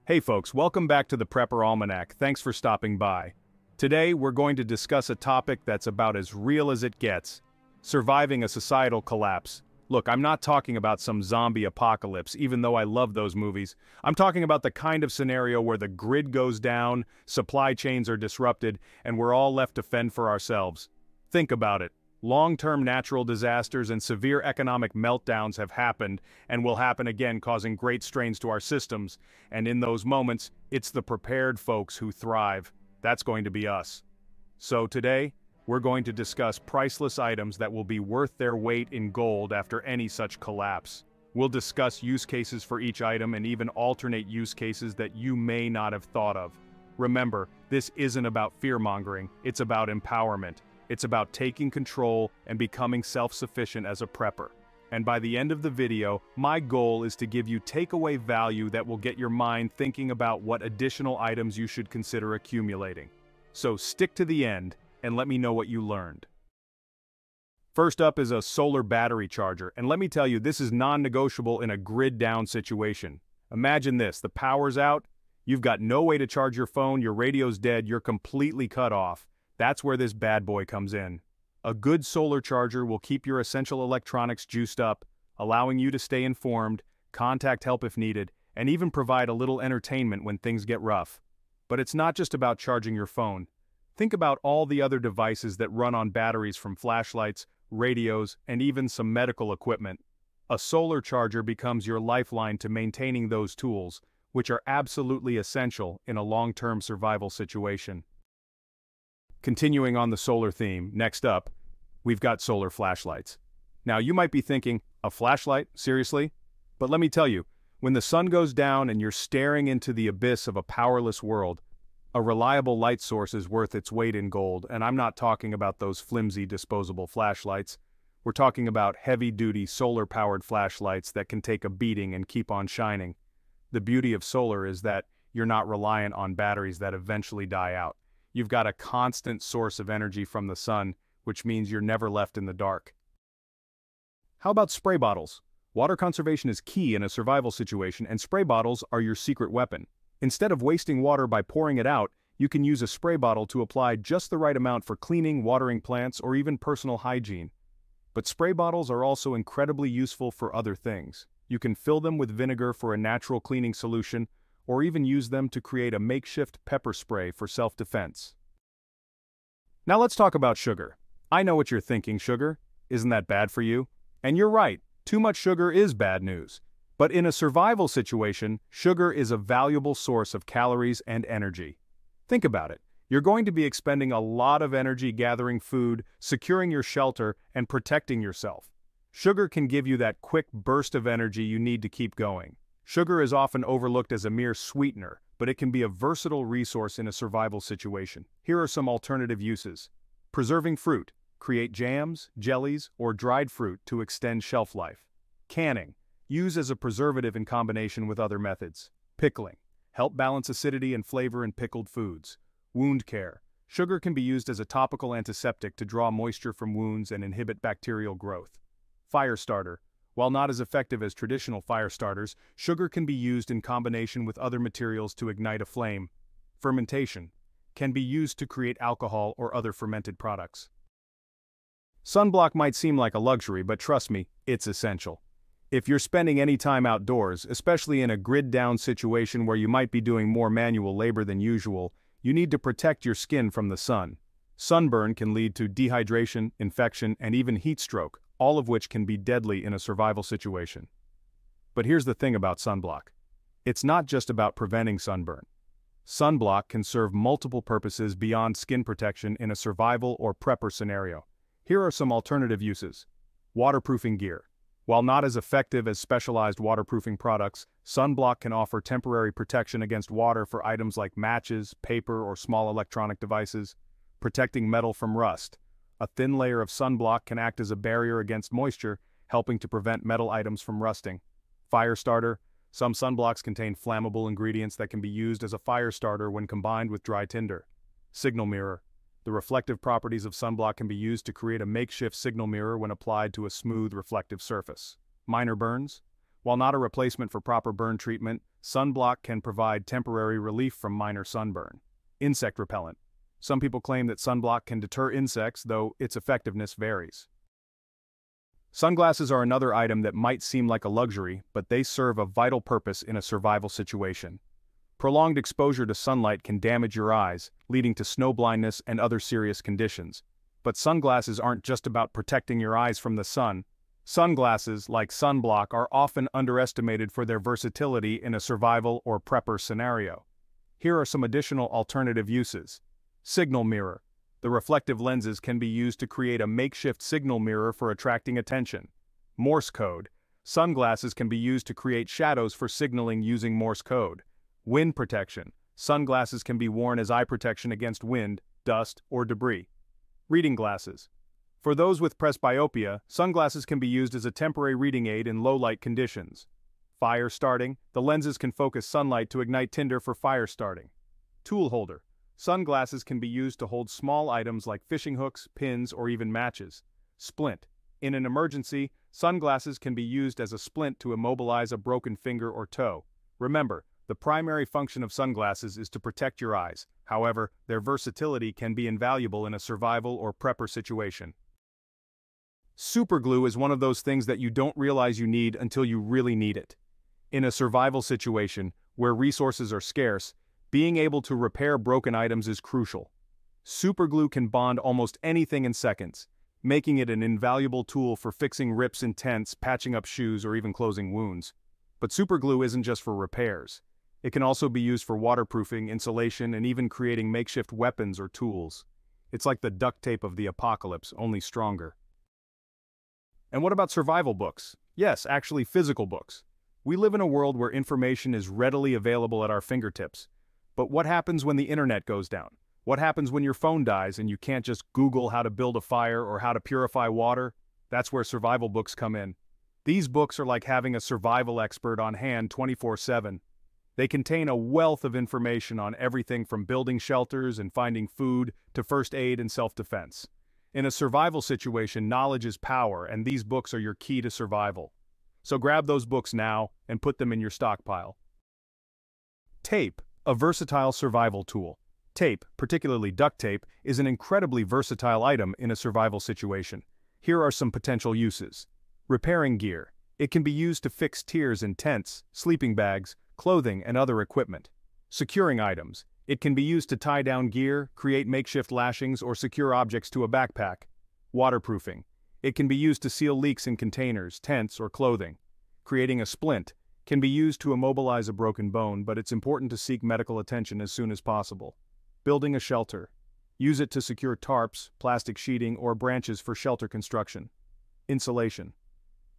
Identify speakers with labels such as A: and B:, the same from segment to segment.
A: Hey folks, welcome back to the Prepper Almanac. Thanks for stopping by. Today we're going to discuss a topic that's about as real as it gets: surviving a societal collapse. Look, I'm not talking about some zombie apocalypse, even though I love those movies. I'm talking about the kind of scenario where the grid goes down, supply chains are disrupted, and we're all left to fend for ourselves. Think about it. Long-term natural disasters and severe economic meltdowns have happened and will happen again, causing great strains to our systems. And in those moments, it's the prepared folks who thrive. That's going to be us. So today, we're going to discuss priceless items that will be worth their weight in gold after any such collapse. We'll discuss use cases for each item and even alternate use cases that you may not have thought of. Remember, this isn't about fear-mongering, it's about empowerment. It's about taking control and becoming self-sufficient as a prepper. And by the end of the video, my goal is to give you takeaway value that will get your mind thinking about what additional items you should consider accumulating. So stick to the end and let me know what you learned. First up is a solar battery charger, and let me tell you, this is non-negotiable in a grid-down situation. Imagine this: the power's out, you've got no way to charge your phone, your radio's dead, you're completely cut off. That's where this bad boy comes in. A good solar charger will keep your essential electronics juiced up, allowing you to stay informed, contact help if needed, and even provide a little entertainment when things get rough. But it's not just about charging your phone. Think about all the other devices that run on batteries, from flashlights, radios, and even some medical equipment. A solar charger becomes your lifeline to maintaining those tools, which are absolutely essential in a long-term survival situation. Continuing on the solar theme, next up, we've got solar flashlights. Now you might be thinking, a flashlight? Seriously? But let me tell you, when the sun goes down and you're staring into the abyss of a powerless world, a reliable light source is worth its weight in gold. And I'm not talking about those flimsy disposable flashlights. We're talking about heavy-duty solar-powered flashlights that can take a beating and keep on shining. The beauty of solar is that you're not reliant on batteries that eventually die out. You've got a constant source of energy from the sun, which means you're never left in the dark. How about spray bottles? Water conservation is key in a survival situation, and spray bottles are your secret weapon. Instead of wasting water by pouring it out, you can use a spray bottle to apply just the right amount for cleaning, watering plants, or even personal hygiene. But spray bottles are also incredibly useful for other things. You can fill them with vinegar for a natural cleaning solution, or even use them to create a makeshift pepper spray for self-defense. Now let's talk about sugar. I know what you're thinking: sugar? Isn't that bad for you? And you're right, too much sugar is bad news. But in a survival situation, sugar is a valuable source of calories and energy. Think about it. You're going to be expending a lot of energy gathering food, securing your shelter, and protecting yourself. Sugar can give you that quick burst of energy you need to keep going. Sugar is often overlooked as a mere sweetener, but it can be a versatile resource in a survival situation. Here are some alternative uses. Preserving fruit. Create jams, jellies, or dried fruit to extend shelf life. Canning. Use as a preservative in combination with other methods. Pickling. Help balance acidity and flavor in pickled foods. Wound care. Sugar can be used as a topical antiseptic to draw moisture from wounds and inhibit bacterial growth. Fire starter. While not as effective as traditional fire starters, sugar can be used in combination with other materials to ignite a flame. Fermentation. Can be used to create alcohol or other fermented products. Sunblock might seem like a luxury, but trust me, it's essential. If you're spending any time outdoors, especially in a grid-down situation where you might be doing more manual labor than usual, you need to protect your skin from the sun. Sunburn can lead to dehydration, infection, and even heat stroke, all of which can be deadly in a survival situation. But here's the thing about sunblock. It's not just about preventing sunburn. Sunblock can serve multiple purposes beyond skin protection in a survival or prepper scenario. Here are some alternative uses. Waterproofing gear. While not as effective as specialized waterproofing products, sunblock can offer temporary protection against water for items like matches, paper, or small electronic devices. Protecting metal from rust. A thin layer of sunblock can act as a barrier against moisture, helping to prevent metal items from rusting. Fire starter. Some sunblocks contain flammable ingredients that can be used as a fire starter when combined with dry tinder. Signal mirror. The reflective properties of sunblock can be used to create a makeshift signal mirror when applied to a smooth, reflective surface. Minor burns. While not a replacement for proper burn treatment, Sunblock can provide temporary relief from minor sunburn. Insect repellent. Some people claim that sunblock can deter insects, though its effectiveness varies. Sunglasses are another item that might seem like a luxury, but they serve a vital purpose in a survival situation. Prolonged exposure to sunlight can damage your eyes, leading to snow blindness and other serious conditions. But sunglasses aren't just about protecting your eyes from the sun. Sunglasses, like sunblock, are often underestimated for their versatility in a survival or prepper scenario. Here are some additional alternative uses. Signal mirror. The reflective lenses can be used to create a makeshift signal mirror for attracting attention. Morse code. Sunglasses can be used to create shadows for signaling using Morse code. Wind protection. Sunglasses can be worn as eye protection against wind, dust, or debris. Reading glasses. For those with presbyopia, sunglasses can be used as a temporary reading aid in low-light conditions. Fire starting. The lenses can focus sunlight to ignite tinder for fire starting. Tool holder. Sunglasses can be used to hold small items like fishing hooks, pins, or even matches. Splint. In an emergency, sunglasses can be used as a splint to immobilize a broken finger or toe. Remember, the primary function of sunglasses is to protect your eyes. However, their versatility can be invaluable in a survival or prepper situation. Superglue is one of those things that you don't realize you need until you really need it. In a survival situation, where resources are scarce, being able to repair broken items is crucial. Superglue can bond almost anything in seconds, making it an invaluable tool for fixing rips in tents, patching up shoes, or even closing wounds. But superglue isn't just for repairs. It can also be used for waterproofing, insulation, and even creating makeshift weapons or tools. It's like the duct tape of the apocalypse, only stronger. And what about survival books? Yes, actually physical books. We live in a world where information is readily available at our fingertips. But what happens when the internet goes down? What happens when your phone dies and you can't just Google how to build a fire or how to purify water? That's where survival books come in. These books are like having a survival expert on hand 24/7. They contain a wealth of information on everything from building shelters and finding food to first aid and self-defense. In a survival situation, knowledge is power, and these books are your key to survival. So grab those books now and put them in your stockpile. Tape, a versatile survival tool. Tape, particularly duct tape, is an incredibly versatile item in a survival situation. Here are some potential uses. Repairing gear. It can be used to fix tears in tents, sleeping bags, clothing, and other equipment. Securing items. It can be used to tie down gear, create makeshift lashings, or secure objects to a backpack. Waterproofing. It can be used to seal leaks in containers, tents, or clothing. Creating a splint. Can be used to immobilize a broken bone, but it's important to seek medical attention as soon as possible. Building a shelter. Use it to secure tarps, plastic sheeting, or branches for shelter construction. Insulation.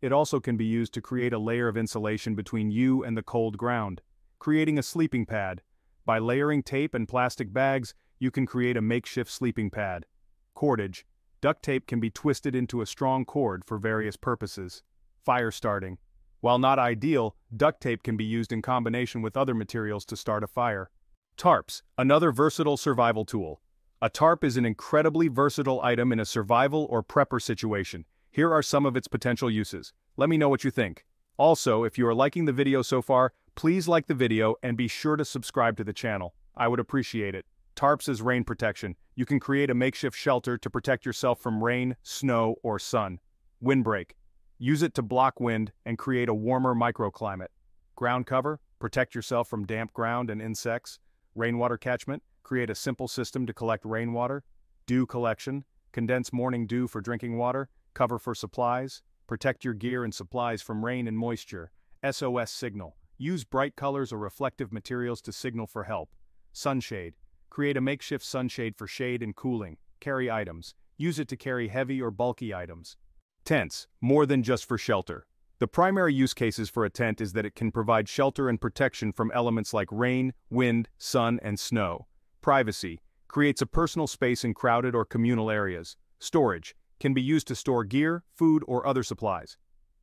A: It also can be used to create a layer of insulation between you and the cold ground. Creating a sleeping pad. By layering tape and plastic bags, you can create a makeshift sleeping pad. Cordage. Duct tape can be twisted into a strong cord for various purposes. Fire starting. While not ideal, duct tape can be used in combination with other materials to start a fire. Tarps, another versatile survival tool. A tarp is an incredibly versatile item in a survival or prepper situation. Here are some of its potential uses. Let me know what you think. Also, if you are liking the video so far, please like the video and be sure to subscribe to the channel. I would appreciate it. Tarps is rain protection. You can create a makeshift shelter to protect yourself from rain, snow, or sun. Windbreak. Use it to block wind and create a warmer microclimate. Ground cover. Protect yourself from damp ground and insects. Rainwater catchment. Create a simple system to collect rainwater. Dew collection. Condense morning dew for drinking water. Cover for supplies. Protect your gear and supplies from rain and moisture. SOS signal. Use bright colors or reflective materials to signal for help. Sunshade. Create a makeshift sunshade for shade and cooling. Carry items. Use it to carry heavy or bulky items. Tents, more than just for shelter. The primary use cases for a tent is that it can provide shelter and protection from elements like rain, wind, sun, and snow. Privacy. Creates a personal space in crowded or communal areas. Storage. Can be used to store gear, food, or other supplies.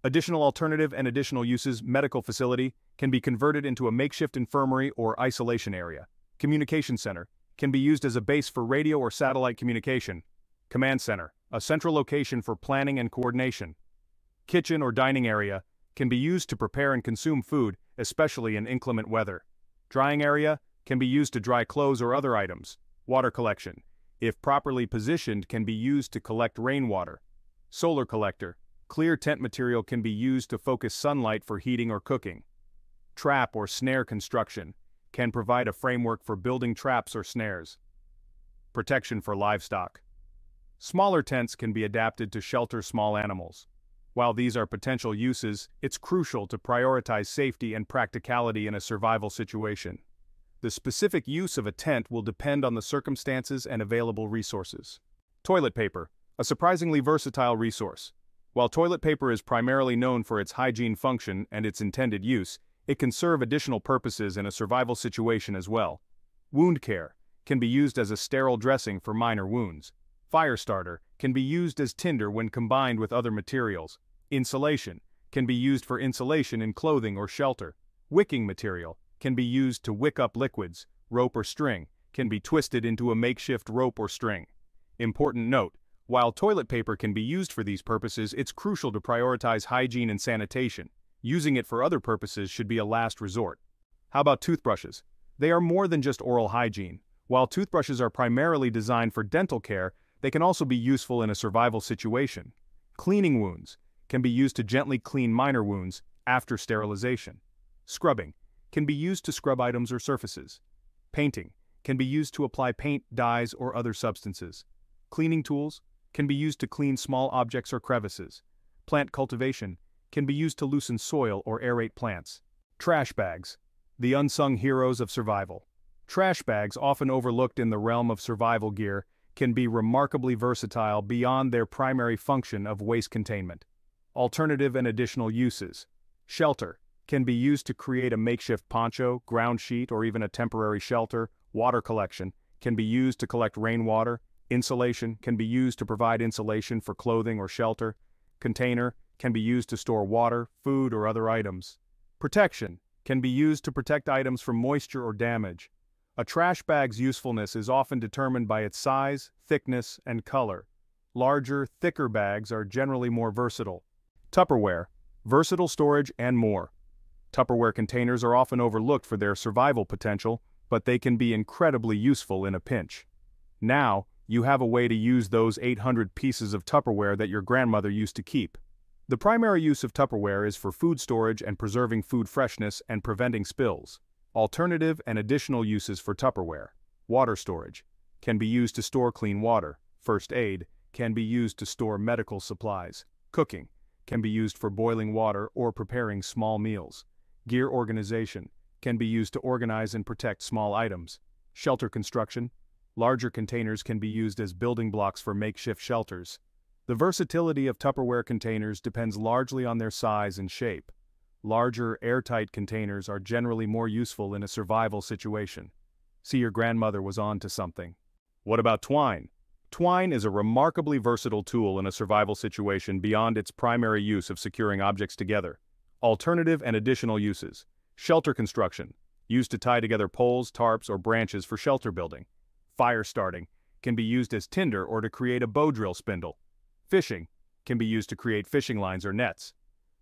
A: Additional alternative and additional uses. Medical facility. Can be converted into a makeshift infirmary or isolation area. Communication center. Can be used as a base for radio or satellite communication. Command center. A central location for planning and coordination. Kitchen or dining area. Can be used to prepare and consume food, especially in inclement weather. Drying area can be used to dry clothes or other items. Water collection, if properly positioned, can be used to collect rainwater. Solar collector, clear tent material can be used to focus sunlight for heating or cooking. Trap or snare construction can provide a framework for building traps or snares. Protection for livestock. Smaller tents can be adapted to shelter small animals. While these are potential uses, it's crucial to prioritize safety and practicality in a survival situation. The specific use of a tent will depend on the circumstances and available resources. Toilet paper, a surprisingly versatile resource. While toilet paper is primarily known for its hygiene function and its intended use, it can serve additional purposes in a survival situation as well. Wound care can be used as a sterile dressing for minor wounds. Fire starter can be used as tinder when combined with other materials. Insulation can be used for insulation in clothing or shelter. Wicking material can be used to wick up liquids. Rope or string can be twisted into a makeshift rope or string. Important note, while toilet paper can be used for these purposes, it's crucial to prioritize hygiene and sanitation. Using it for other purposes should be a last resort. How about toothbrushes? They are more than just oral hygiene. While toothbrushes are primarily designed for dental care, they can also be useful in a survival situation. Cleaning wounds can be used to gently clean minor wounds after sterilization. Scrubbing can be used to scrub items or surfaces. Painting can be used to apply paint, dyes, or other substances. Cleaning tools can be used to clean small objects or crevices. Plant cultivation can be used to loosen soil or aerate plants. Trash bags, the unsung heroes of survival. Trash bags, often overlooked in the realm of survival gear, can be remarkably versatile beyond their primary function of waste containment. Alternative and additional uses. Shelter can be used to create a makeshift poncho, ground sheet, or even a temporary shelter. Water collection can be used to collect rainwater. Insulation can be used to provide insulation for clothing or shelter. Container can be used to store water, food, or other items. Protection can be used to protect items from moisture or damage. A trash bag's usefulness is often determined by its size, thickness, and color. Larger, thicker bags are generally more versatile. Tupperware, versatile storage, and more. Tupperware containers are often overlooked for their survival potential, but they can be incredibly useful in a pinch. Now, you have a way to use those 800 pieces of Tupperware that your grandmother used to keep. The primary use of Tupperware is for food storage and preserving food freshness and preventing spills. Alternative and additional uses for Tupperware. Water storage can be used to store clean water. First aid can be used to store medical supplies. Cooking can be used for boiling water or preparing small meals. Gear organization can be used to organize and protect small items. Shelter construction. Larger containers can be used as building blocks for makeshift shelters. The versatility of Tupperware containers depends largely on their size and shape. Larger, airtight containers are generally more useful in a survival situation. See, your grandmother was on to something. What about twine? Twine is a remarkably versatile tool in a survival situation beyond its primary use of securing objects together. Alternative and additional uses. Shelter construction, used to tie together poles, tarps, or branches for shelter building. Fire starting can be used as tinder or to create a bow drill spindle. Fishing can be used to create fishing lines or nets.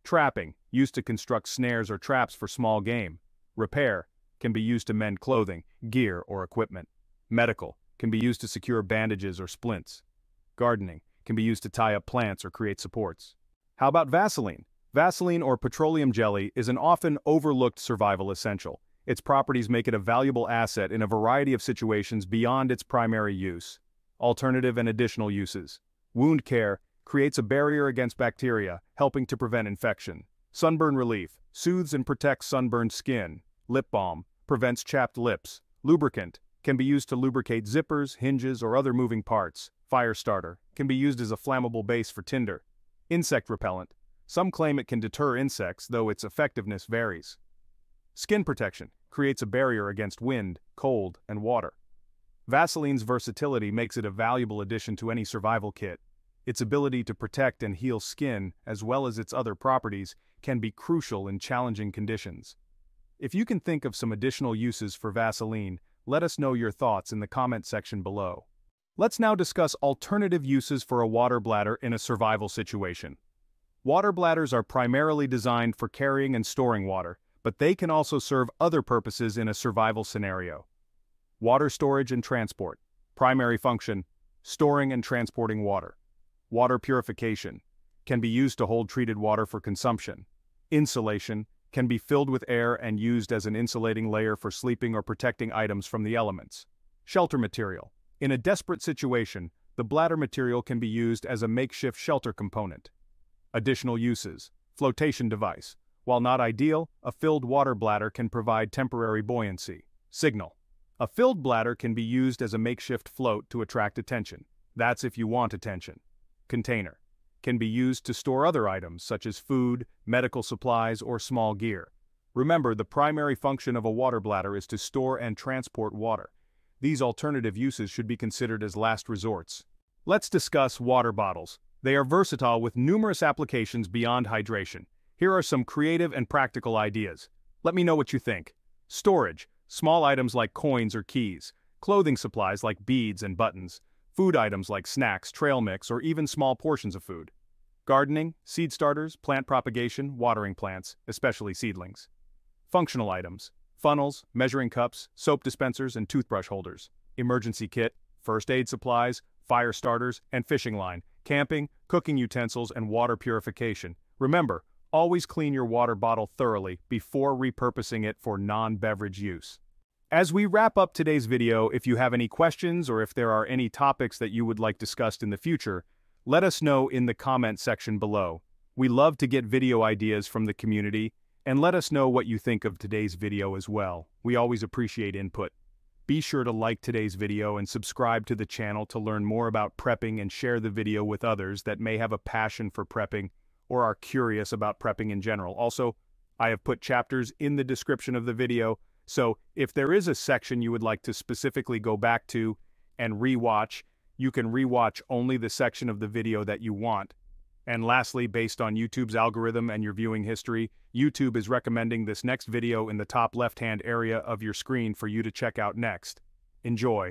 A: Trapping, used to construct snares or traps for small game. Repair can be used to mend clothing, gear, or equipment. Medical can be used to secure bandages or splints. Gardening can be used to tie up plants or create supports. How about Vaseline? Vaseline or petroleum jelly is an often overlooked survival essential. Its properties make it a valuable asset in a variety of situations beyond its primary use. Alternative and additional uses. Wound care creates a barrier against bacteria, helping to prevent infection. Sunburn relief soothes and protects sunburned skin. Lip balm prevents chapped lips. Lubricant can be used to lubricate zippers, hinges, or other moving parts. Fire starter can be used as a flammable base for tinder. Insect repellent. Some claim it can deter insects, though its effectiveness varies. Skin protection creates a barrier against wind, cold, and water. Vaseline's versatility makes it a valuable addition to any survival kit. Its ability to protect and heal skin, as well as its other properties, can be crucial in challenging conditions. If you can think of some additional uses for Vaseline, let us know your thoughts in the comment section below. Let's now discuss alternative uses for a water bladder in a survival situation. Water bladders are primarily designed for carrying and storing water, but they can also serve other purposes in a survival scenario. Water storage and transport. Primary function: storing and transporting water. Water purification. Can be used to hold treated water for consumption. Insulation. Can be filled with air and used as an insulating layer for sleeping or protecting items from the elements. Shelter material. In a desperate situation, the bladder material can be used as a makeshift shelter component. Additional uses. Flotation device. While not ideal, a filled water bladder can provide temporary buoyancy. Signal. A filled bladder can be used as a makeshift float to attract attention. That's if you want attention. Container. Can be used to store other items such as food, medical supplies, or small gear. Remember, the primary function of a water bladder is to store and transport water. These alternative uses should be considered as last resorts. Let's discuss water bottles. They are versatile with numerous applications beyond hydration. Here are some creative and practical ideas. Let me know what you think. Storage. Small items like coins or keys. Clothing supplies like beads and buttons. Food items like snacks, trail mix, or even small portions of food. Gardening, seed starters, plant propagation, watering plants, especially seedlings. Functional items. Funnels, measuring cups, soap dispensers, and toothbrush holders. Emergency kit, first aid supplies, fire starters, and fishing line. Camping, cooking utensils, and water purification. Remember, always clean your water bottle thoroughly before repurposing it for non-beverage use. As we wrap up today's video, if you have any questions or if there are any topics that you would like discussed in the future, let us know in the comment section below. We love to get video ideas from the community, and let us know what you think of today's video as well. We always appreciate input. Be sure to like today's video and subscribe to the channel to learn more about prepping, and share the video with others that may have a passion for prepping or are curious about prepping in general. Also, I have put chapters in the description of the video, so if there is a section you would like to specifically go back to and rewatch, you can rewatch only the section of the video that you want. And lastly, based on YouTube's algorithm and your viewing history, YouTube is recommending this next video in the top left-hand area of your screen for you to check out next. Enjoy.